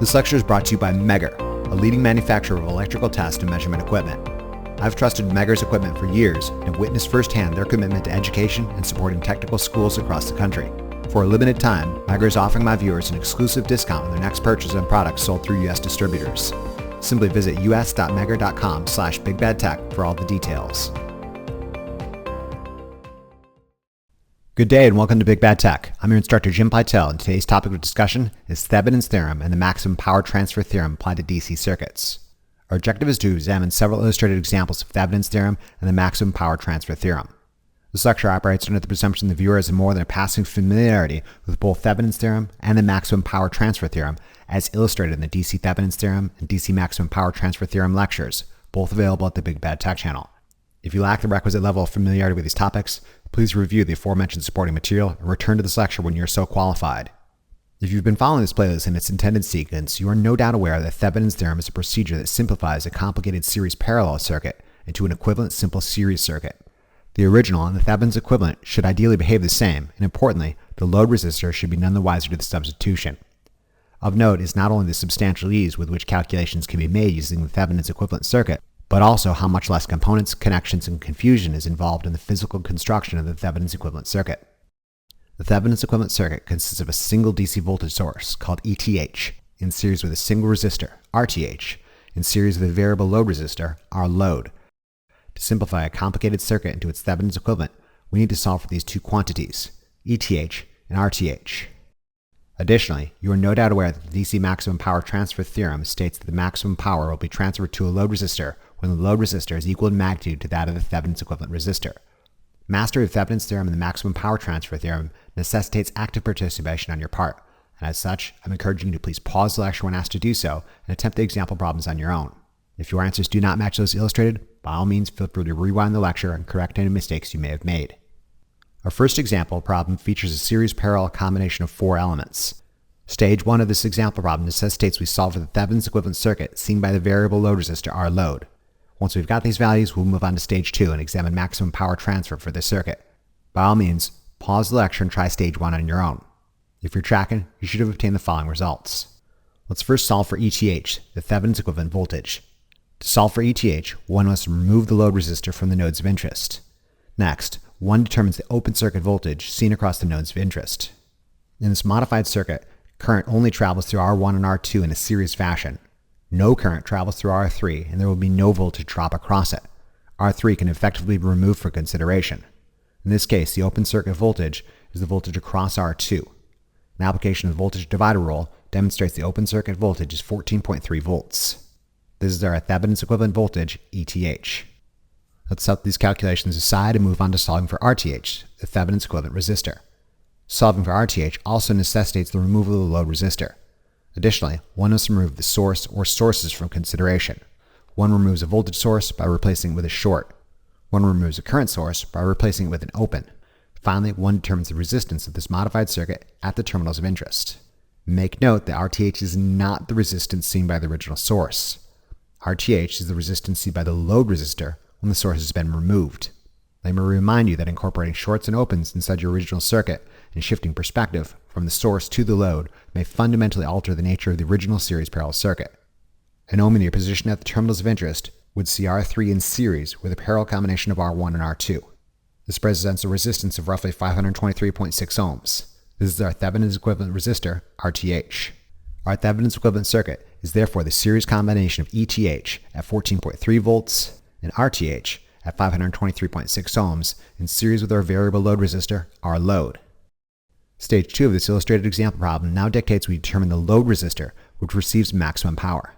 This lecture is brought to you by Megger, a leading manufacturer of electrical test and measurement equipment. I've trusted Megger's equipment for years and have witnessed firsthand their commitment to education and supporting technical schools across the country. For a limited time, Megger is offering my viewers an exclusive discount on their next purchase on products sold through U.S. distributors. Simply visit us.megger.com/bigbadtech for all the details. Good day and welcome to Big Bad Tech. I'm your instructor Jim Pytel, and today's topic of discussion is Thevenin's theorem and the maximum power transfer theorem applied to DC circuits. Our objective is to examine several illustrated examples of Thevenin's theorem and the maximum power transfer theorem. This lecture operates under the presumption the viewer has more than a passing familiarity with both Thevenin's theorem and the maximum power transfer theorem as illustrated in the DC Thevenin's theorem and DC maximum power transfer theorem lectures, both available at the Big Bad Tech channel. If you lack the requisite level of familiarity with these topics, please review the aforementioned supporting material and return to this lecture when you are so qualified. If you've been following this playlist in its intended sequence, you are no doubt aware that Thevenin's theorem is a procedure that simplifies a complicated series parallel circuit into an equivalent simple series circuit. The original and the Thevenin's equivalent should ideally behave the same, and importantly, the load resistor should be none the wiser to the substitution. Of note is not only the substantial ease with which calculations can be made using the Thevenin's equivalent circuit, but also how much less components, connections, and confusion is involved in the physical construction of the Thevenin's equivalent circuit. The Thevenin's equivalent circuit consists of a single DC voltage source, called ETH, in series with a single resistor, RTH, in series with a variable load resistor, R load. To simplify a complicated circuit into its Thevenin's equivalent, we need to solve for these two quantities, ETH and RTH. Additionally, you are no doubt aware that the DC maximum power transfer theorem states that the maximum power will be transferred to a load resistor when the load resistor is equal in magnitude to that of the Thevenin's equivalent resistor. Mastery of Thevenin's theorem and the maximum power transfer theorem necessitates active participation on your part, and as such, I'm encouraging you to please pause the lecture when asked to do so and attempt the example problems on your own. If your answers do not match those illustrated, by all means feel free to rewind the lecture and correct any mistakes you may have made. Our first example problem features a series parallel combination of four elements. Stage 1 of this example problem necessitates we solve for the Thevenin's equivalent circuit seen by the variable load resistor R load. Once we've got these values, we'll move on to stage 2 and examine maximum power transfer for this circuit. By all means, pause the lecture and try stage 1 on your own. If you're tracking, you should have obtained the following results. Let's first solve for ETH, the Thevenin's equivalent voltage. To solve for ETH, one must remove the load resistor from the nodes of interest. Next, one determines the open circuit voltage seen across the nodes of interest. In this modified circuit, current only travels through R1 and R2 in a series fashion. No current travels through R3, and there will be no voltage drop across it. R3 can effectively be removed for consideration. In this case, the open circuit voltage is the voltage across R2. An application of the voltage divider rule demonstrates the open circuit voltage is 14.3 volts. This is our Thevenin's equivalent voltage, ETH. Let's set these calculations aside and move on to solving for RTH, the Thevenin's equivalent resistor. Solving for RTH also necessitates the removal of the load resistor. Additionally, one must remove the source or sources from consideration. One removes a voltage source by replacing it with a short. One removes a current source by replacing it with an open. Finally, one determines the resistance of this modified circuit at the terminals of interest. Make note that RTH is not the resistance seen by the original source. RTH is the resistance seen by the load resistor when the source has been removed. Let me remind you that incorporating shorts and opens inside your original circuit and shifting perspective from the source to the load may fundamentally alter the nature of the original series parallel circuit. An ohm in your position at the terminals of interest would see R3 in series with a parallel combination of R1 and R2. This represents a resistance of roughly 523.6 ohms. This is our Thevenin's equivalent resistor, RTH. Our Thevenin's equivalent circuit is therefore the series combination of ETH at 14.3 volts and RTH at 523.6 ohms in series with our variable load resistor, R load. Stage 2 of this illustrated example problem now dictates we determine the load resistor, which receives maximum power.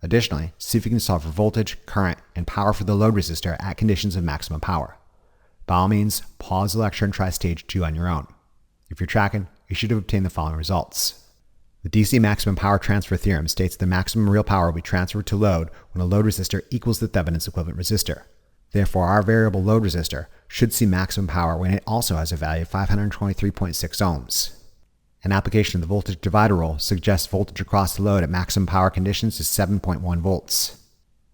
Additionally, see if you can solve for voltage, current, and power for the load resistor at conditions of maximum power. By all means, pause the lecture and try stage 2 on your own. If you're tracking, you should have obtained the following results. The DC maximum power transfer theorem states the maximum real power will be transferred to load when a load resistor equals the Thevenin's equivalent resistor. Therefore, our variable load resistor should see maximum power when it also has a value of 523.6 ohms. An application of the voltage divider rule suggests voltage across the load at maximum power conditions is 7.1 volts.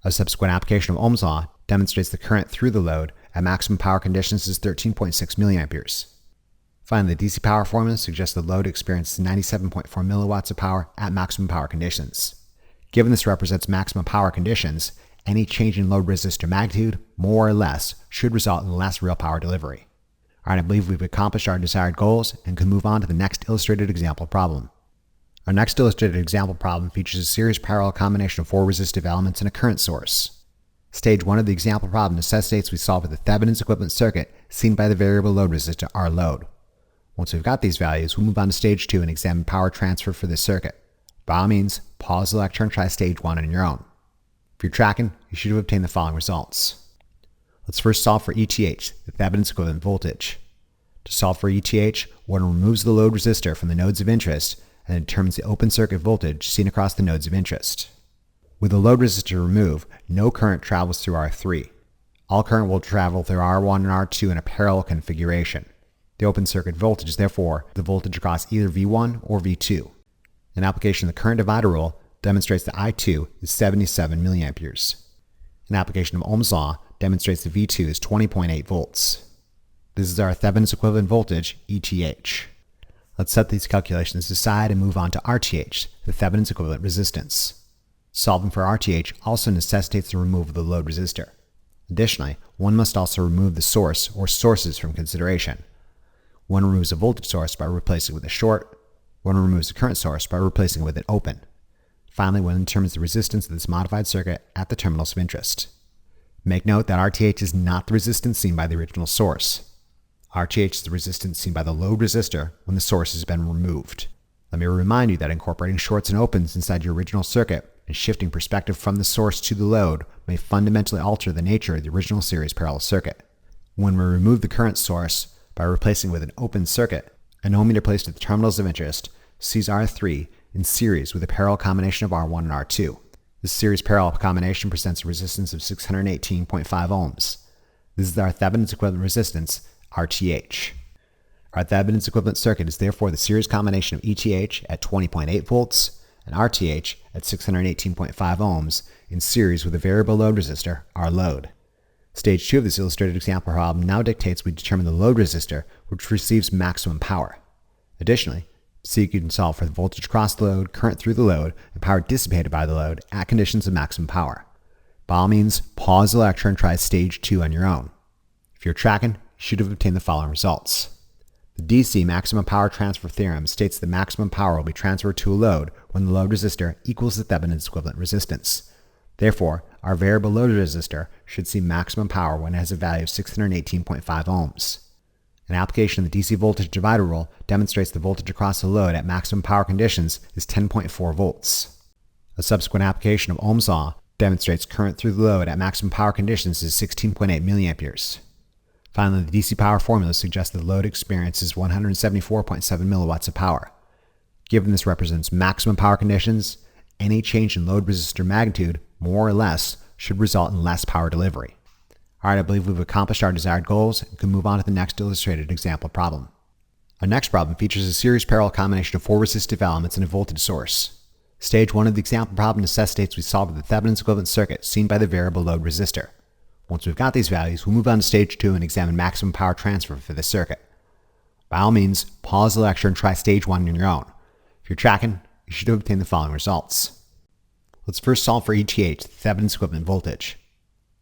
A subsequent application of Ohm's law demonstrates the current through the load at maximum power conditions is 13.6 milliamperes. Finally, the DC power formula suggests the load experiences 97.4 milliwatts of power at maximum power conditions. Given this represents maximum power conditions, any change in load resistor magnitude, more or less, should result in less real power delivery. Alright, I believe we've accomplished our desired goals and can move on to the next illustrated example problem. Our next illustrated example problem features a series parallel combination of 4 resistive elements and a current source. Stage 1 of the example problem necessitates we solve with the Thevenin's equivalent circuit seen by the variable load resistor R load. Once we've got these values, we'll move on to stage 2 and examine power transfer for this circuit. By all means, pause the lecture and try stage 1 on your own. If you're tracking, you should have obtained the following results. Let's first solve for ETH, the Thevenin's equivalent voltage. To solve for ETH, one removes the load resistor from the nodes of interest and determines the open circuit voltage seen across the nodes of interest. With the load resistor removed, no current travels through R3. All current will travel through R1 and R2 in a parallel configuration. The open circuit voltage is therefore the voltage across either V1 or V2. An application of the current divider rule demonstrates that I2 is 77 milliamperes. An application of Ohm's law demonstrates that V2 is 20.8 volts. This is our Thevenin's equivalent voltage, ETH. Let's set these calculations aside and move on to RTH, the Thevenin's equivalent resistance. Solving for RTH also necessitates the removal of the load resistor. Additionally, one must also remove the source or sources from consideration. One removes a voltage source by replacing it with a short. One removes the current source by replacing it with an open. Finally, one determines the resistance of this modified circuit at the terminals of interest. Make note that RTH is not the resistance seen by the original source. RTH is the resistance seen by the load resistor when the source has been removed. Let me remind you that incorporating shorts and opens inside your original circuit and shifting perspective from the source to the load may fundamentally alter the nature of the original series parallel circuit. When we remove the current source by replacing it with an open circuit, an ohmmeter placed at the terminals of interest sees R3 in series with a parallel combination of R1 and R2. This series parallel combination presents a resistance of 618.5 ohms. This is our Thevenin's equivalent resistance, RTH. Our Thevenin's equivalent circuit is therefore the series combination of ETH at 20.8 volts and RTH at 618.5 ohms in series with a variable load resistor, R load. Stage 2 of this illustrated example problem now dictates we determine the load resistor which receives maximum power. Additionally, so you can solve for the voltage across the load, current through the load, and power dissipated by the load at conditions of maximum power. By all means, pause the lecture and try stage 2 on your own. If you're tracking, you should have obtained the following results. The DC maximum power transfer theorem states that maximum power will be transferred to a load when the load resistor equals the Thevenin's equivalent resistance. Therefore, our variable load resistor should see maximum power when it has a value of 618.5 ohms. An application of the DC voltage divider rule demonstrates the voltage across the load at maximum power conditions is 10.4 volts. A subsequent application of Ohm's law demonstrates current through the load at maximum power conditions is 16.8 milliamperes. Finally, the DC power formula suggests that the load experiences 174.7 milliwatts of power. Given this represents maximum power conditions, any change in load resistor magnitude, more or less, should result in less power delivery. Alright, I believe we've accomplished our desired goals and can move on to the next illustrated example problem. Our next problem features a series parallel combination of 4 resistive elements and a voltage source. Stage 1 of the example problem necessitates we solve the Thevenin's equivalent circuit seen by the variable load resistor. Once we've got these values, we'll move on to stage 2 and examine maximum power transfer for this circuit. By all means, pause the lecture and try stage 1 on your own. If you're tracking, you should have obtained the following results. Let's first solve for ETH, the Thevenin's equivalent voltage.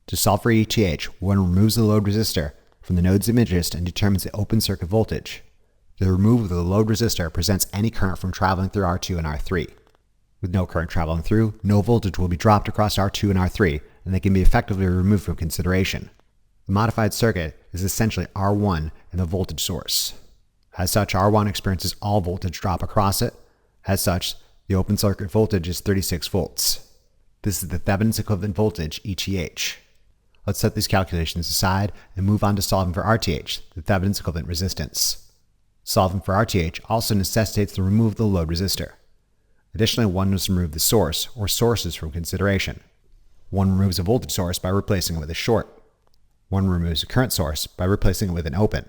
To solve for ETH, one removes the load resistor from the nodes of interest and determines the open circuit voltage. The removal of the load resistor prevents any current from traveling through R2 and R3. With no current traveling through, no voltage will be dropped across R2 and R3, and they can be effectively removed from consideration. The modified circuit is essentially R1 and the voltage source. As such, R1 experiences all voltage drop across it. As such, the open circuit voltage is 36 volts. This is the Thevenin's equivalent voltage, ETH. Let's set these calculations aside and move on to solving for RTH, the Thevenin's equivalent resistance. Solving for RTH also necessitates the removal of the load resistor. Additionally, one must remove the source or sources from consideration. One removes a voltage source by replacing it with a short. One removes a current source by replacing it with an open.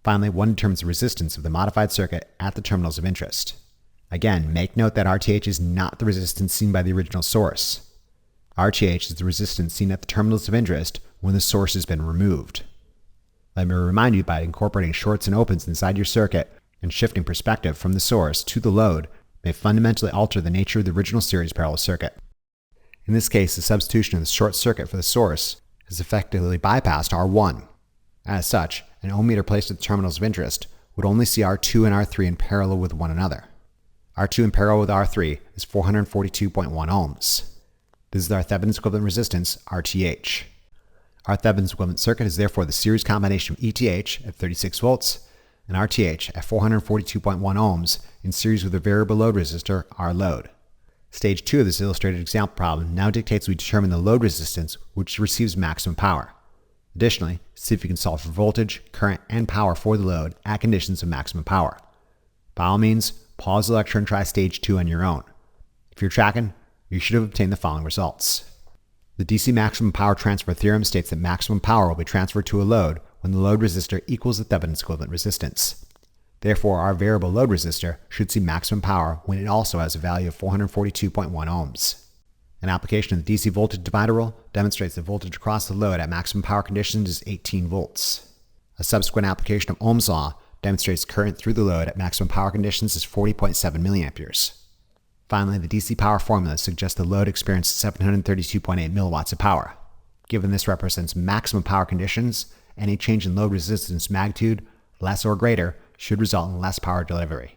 Finally, one determines the resistance of the modified circuit at the terminals of interest. Again, make note that RTH is not the resistance seen by the original source. RTH is the resistance seen at the terminals of interest when the source has been removed. Let me remind you, by incorporating shorts and opens inside your circuit and shifting perspective from the source to the load may fundamentally alter the nature of the original series parallel circuit. In this case, the substitution of the short circuit for the source has effectively bypassed R1. As such, an ohm meter placed at the terminals of interest would only see R2 and R3 in parallel with one another. R2 in parallel with R3 is 442.1 ohms. This is our Thevenin's equivalent resistance, RTH. Our Thevenin's equivalent circuit is therefore the series combination of ETH at 36 volts and RTH at 442.1 ohms in series with a variable load resistor, R load. Stage 2 of this illustrated example problem now dictates we determine the load resistance which receives maximum power. Additionally, see if you can solve for voltage, current, and power for the load at conditions of maximum power. By all means, pause the lecture and try stage 2 on your own. If you're tracking, you should have obtained the following results. The DC maximum power transfer theorem states that maximum power will be transferred to a load when the load resistor equals the Thevenin's equivalent resistance. Therefore, our variable load resistor should see maximum power when it also has a value of 442.1 ohms. An application of the DC voltage divider rule demonstrates that voltage across the load at maximum power conditions is 18 volts. A subsequent application of Ohm's law demonstrates current through the load at maximum power conditions is 40.7 milliamperes. Finally, the DC power formula suggests the load experienced 732.8 milliwatts of power. Given this represents maximum power conditions, any change in load resistance magnitude, less or greater, should result in less power delivery.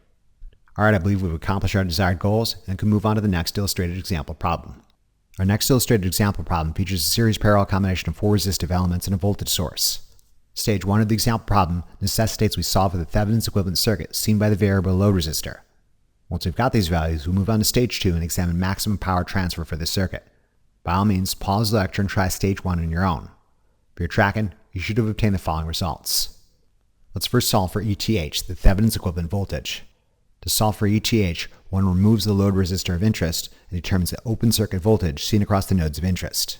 Alright, I believe we've accomplished our desired goals and can move on to the next illustrated example problem. Our next illustrated example problem features a series parallel combination of 4 resistive elements and a voltage source. Stage 1 of the example problem necessitates we solve for the Thevenin's equivalent circuit seen by the variable load resistor. Once we've got these values, we'll move on to stage 2 and examine maximum power transfer for this circuit. By all means, pause the lecture and try stage 1 on your own. If you're tracking, you should have obtained the following results. Let's first solve for ETH, the Thevenin's equivalent voltage. To solve for ETH, one removes the load resistor of interest and determines the open circuit voltage seen across the nodes of interest.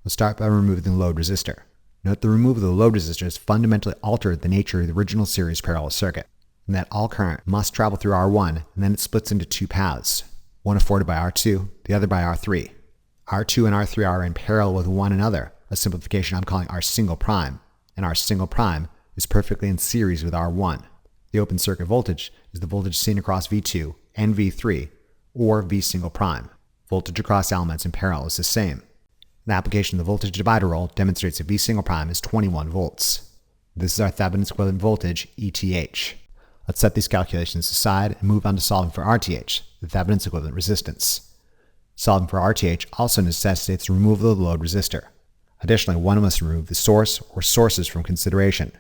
Let's start by removing the load resistor. Note the removal of the load resistor has fundamentally altered the nature of the original series parallel circuit, and that all current must travel through R1 and then it splits into 2 paths, one afforded by R2, the other by R3. R2 and R3 are in parallel with one another, a simplification I'm calling R single prime, and R single prime is perfectly in series with R1. The open circuit voltage is the voltage seen across V2 and V3, or V single prime. Voltage across elements in parallel is the same. The application of the voltage divider rule demonstrates that V single prime is 21 volts. This is our Thevenin's equivalent voltage, ETH. Let's set these calculations aside and move on to solving for RTH, the Thevenin's equivalent resistance. Solving for RTH also necessitates the removal of the load resistor. Additionally, one must remove the source or sources from consideration.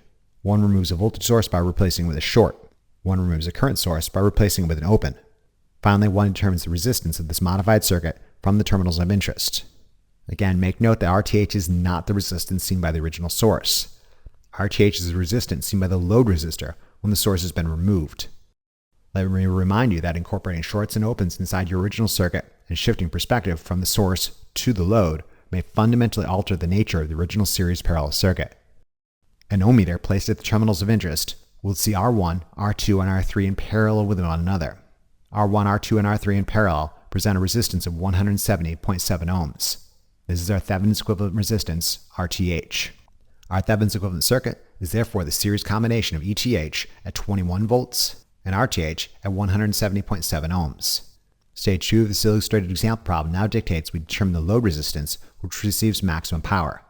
One removes a voltage source by replacing it with a short. One removes a current source by replacing it with an open. Finally, one determines the resistance of this modified circuit from the terminals of interest. Again, make note that RTH is not the resistance seen by the original source. RTH is the resistance seen by the load resistor when the source has been removed. Let me remind you that incorporating shorts and opens inside your original circuit and shifting perspective from the source to the load may fundamentally alter the nature of the original series parallel circuit. An ohm meter placed at the terminals of interest will see R1, R2, and R3 in parallel with one another. R1, R2, and R3 in parallel present a resistance of 170.7 ohms. This is our Thevenin's equivalent resistance, RTH. Our Thevenin's equivalent circuit is therefore the series combination of ETH at 21 volts and RTH at 170.7 ohms. Stage 2 of this illustrated example problem now dictates we determine the load resistance which receives maximum power.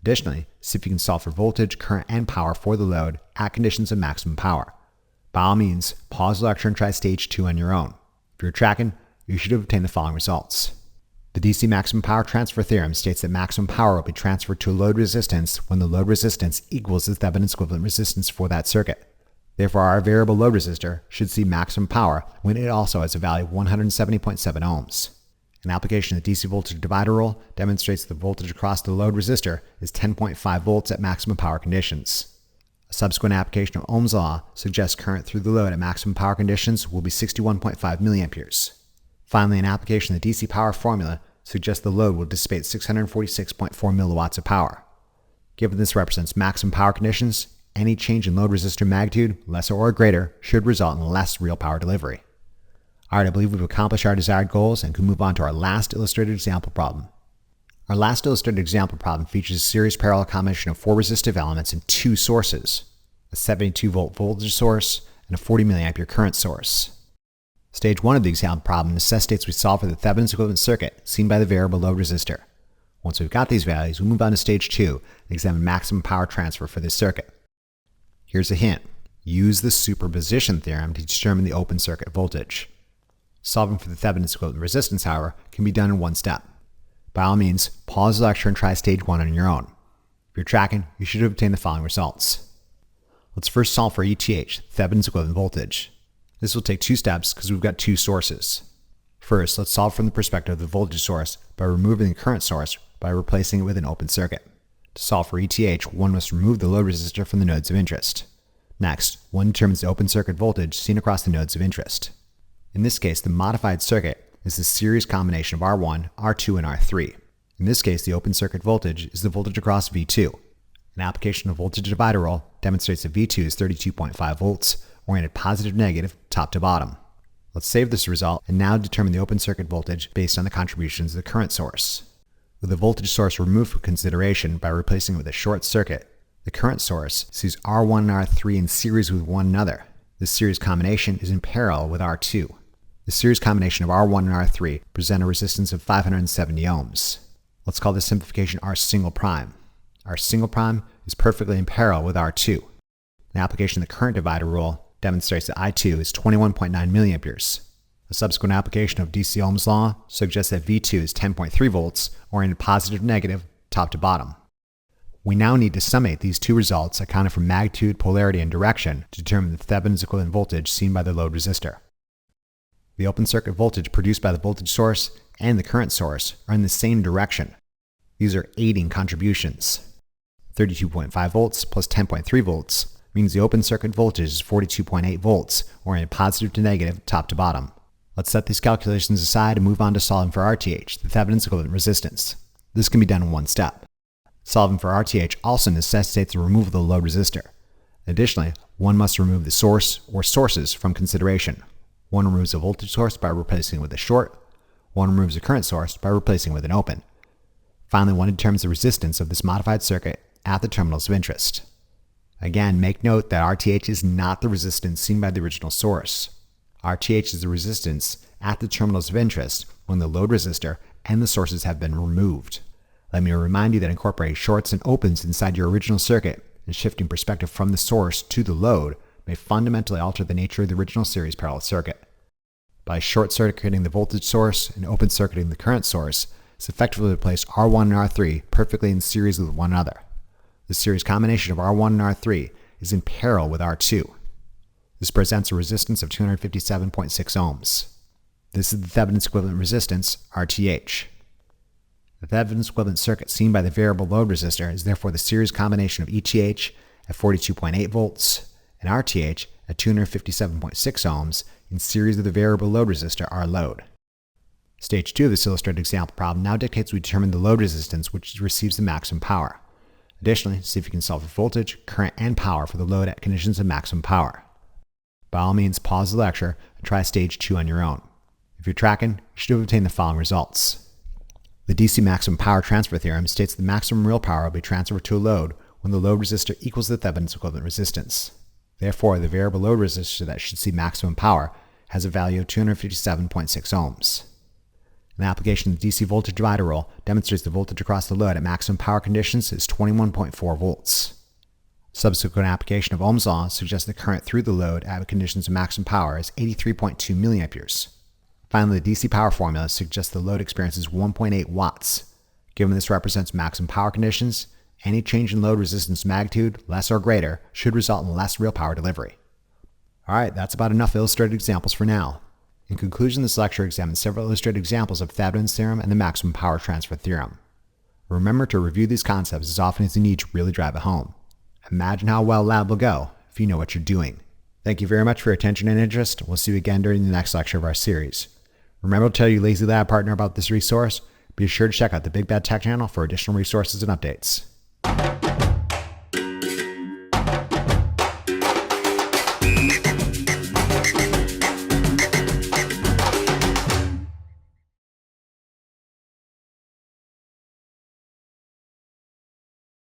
Additionally, see if you can solve for voltage, current, and power for the load at conditions of maximum power. By all means, pause the lecture and try stage 2 on your own. If you're tracking, you should have obtained the following results. The DC maximum power transfer theorem states that maximum power will be transferred to a load resistance when the load resistance equals the Thevenin's equivalent resistance for that circuit. Therefore, our variable load resistor should see maximum power when it also has a value of 170.7 ohms. An application of the DC voltage divider rule demonstrates the voltage across the load resistor is 10.5 volts at maximum power conditions. A subsequent application of Ohm's law suggests current through the load at maximum power conditions will be 61.5 milliamperes. Finally, an application of the DC power formula suggests the load will dissipate 646.4 milliwatts of power. Given this represents maximum power conditions, any change in load resistor magnitude, lesser or greater, should result in less real power delivery. Alright, I believe we've accomplished our desired goals and can move on to our last illustrated example problem. Our last illustrated example problem features a series parallel combination of 4 resistive elements and 2 sources, a 72 volt voltage source and a 40 milliampere current source. Stage 1 of the example problem necessitates we solve for the Thevenin's equivalent circuit seen by the variable load resistor. Once we've got these values, we move on to stage 2 and examine maximum power transfer for this circuit. Here's a hint. Use the superposition theorem to determine the open circuit voltage. Solving for the Thevenin's equivalent resistance, however, can be done in one step. By all means, pause the lecture and try stage 1 on your own. If you're tracking, you should obtain the following results. Let's first solve for ETH, Thevenin's equivalent voltage. This will take 2 steps because we've got 2 sources. First, let's solve from the perspective of the voltage source by removing the current source by replacing it with an open circuit. To solve for ETH, one must remove the load resistor from the nodes of interest. Next, one determines the open circuit voltage seen across the nodes of interest. In this case, the modified circuit is the series combination of R1, R2, and R3. In this case, the open circuit voltage is the voltage across V2. An application of voltage divider rule demonstrates that V2 is 32.5 volts, oriented positive-negative, top to bottom. Let's save this result and now determine the open circuit voltage based on the contributions of the current source. With the voltage source removed from consideration by replacing it with a short circuit, the current source sees R1 and R3 in series with one another. This series combination is in parallel with R2. The series combination of R1 and R3 present a resistance of 570 ohms. Let's call this simplification R single prime. R single prime is perfectly in parallel with R2. An application of the current divider rule demonstrates that I2 is 21.9 milliamperes. A subsequent application of DC Ohm's law suggests that V2 is 10.3 volts, oriented positive-negative, top to bottom. We now need to summate these 2 results accounted for magnitude, polarity, and direction to determine the Thevenin's equivalent voltage seen by the load resistor. The open circuit voltage produced by the voltage source and the current source are in the same direction. These are aiding contributions. 32.5 volts plus 10.3 volts means the open circuit voltage is 42.8 volts, oriented positive to negative, top to bottom. Let's set these calculations aside and move on to solving for RTH, the Thevenin's equivalent resistance. This can be done in one step. Solving for RTH also necessitates the removal of the load resistor. Additionally, one must remove the source or sources from consideration. One removes a voltage source by replacing it with a short. One removes a current source by replacing it with an open. Finally, one determines the resistance of this modified circuit at the terminals of interest. Again, make note that RTH is not the resistance seen by the original source. RTH is the resistance at the terminals of interest when the load resistor and the sources have been removed. Let me remind you that incorporating shorts and opens inside your original circuit and shifting perspective from the source to the load may fundamentally alter the nature of the original series parallel circuit. By short-circuiting the voltage source and open-circuiting the current source, it's effectively replaced R1 and R3 perfectly in series with one another. The series combination of R1 and R3 is in parallel with R2. This presents a resistance of 257.6 ohms. This is the Thevenin's equivalent resistance, RTH. The Thevenin's equivalent circuit seen by the variable load resistor is therefore the series combination of ETH at 42.8 volts and RTH at 257.6 ohms in series with the variable load resistor R load. Stage 2 of this illustrated example problem now dictates we determine the load resistance which receives the maximum power. Additionally, see if you can solve for voltage, current, and power for the load at conditions of maximum power. By all means, pause the lecture and try stage 2 on your own. If you're tracking, you should have obtained the following results. The DC maximum power transfer theorem states the maximum real power will be transferred to a load when the load resistor equals the Thevenin's equivalent resistance. Therefore, the variable load resistor that should see maximum power has a value of 257.6 ohms. An application of the DC voltage divider rule demonstrates the voltage across the load at maximum power conditions is 21.4 volts. Subsequent application of Ohm's law suggests the current through the load at conditions of maximum power is 83.2 milliamperes. Finally, the DC power formula suggests the load experiences 1.8 watts. Given this represents maximum power conditions, any change in load resistance magnitude, less or greater, should result in less real power delivery. Alright, that's about enough illustrated examples for now. In conclusion, this lecture examines several illustrated examples of Thevenin's theorem and the maximum power transfer theorem. Remember to review these concepts as often as you need to really drive it home. Imagine how well lab will go if you know what you're doing. Thank you very much for your attention and interest. We'll see you again during the next lecture of our series. Remember to tell your Lazy Lab partner about this resource. Be sure to check out the Big Bad Tech channel for additional resources and updates.